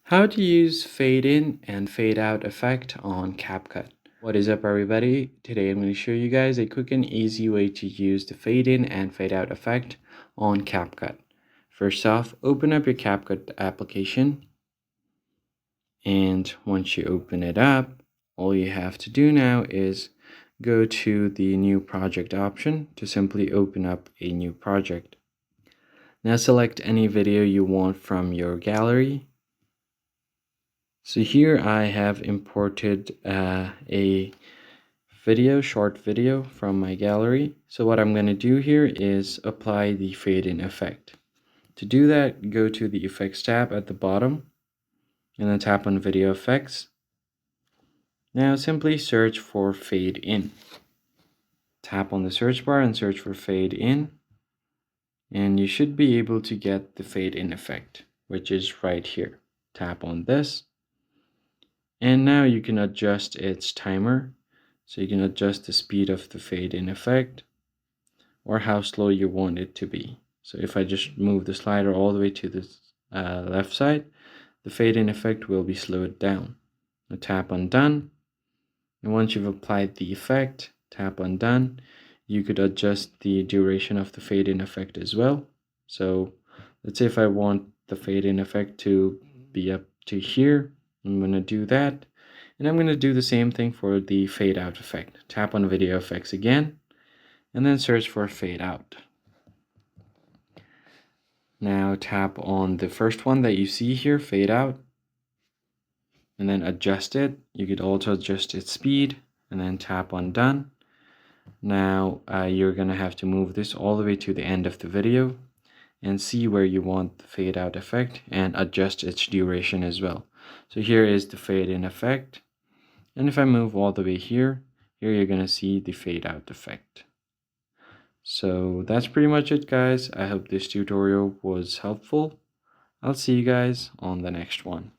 How to use fade in and fade out effect on CapCut. What is up everybody? Today I'm going to show you guys a quick and easy way to use the fade in and fade out effect on CapCut. First off, open up your CapCut application, and once you open it up, all you have to do now is go to the new project option to simply open up a new project. Now select any video you want from your gallery. So here I have imported a short video from my gallery. So what I'm going to do here is apply the fade in effect. To do that, go to the effects tab at the bottom and then tap on video effects. Now simply search for fade in. Tap on the search bar and search for fade in, and you should be able to get the fade in effect, which is right here. Tap on this. And now you can adjust its timer. So you can adjust the speed of the fade in effect or how slow you want it to be. So if I just move the slider all the way to the left side, the fade in effect will be slowed down. Now tap on done. And once you've applied the effect, tap on done. You could adjust the duration of the fade in effect as well. So let's say if I want the fade in effect to be up to here, I'm going to do that. And I'm going to do the same thing for the fade out effect. Tap on video effects again, and then search for fade out. Now tap on the first one that you see here, fade out, and then adjust it. You could also adjust its speed, and then tap on done. Now you're going to have to move this all the way to the end of the video and see where you want the fade out effect and adjust its duration as well. So here is the fade in effect. And if I move all the way here you're going to see the fade out effect. So that's pretty much it, guys. I hope this tutorial was helpful. I'll see you guys on the next one.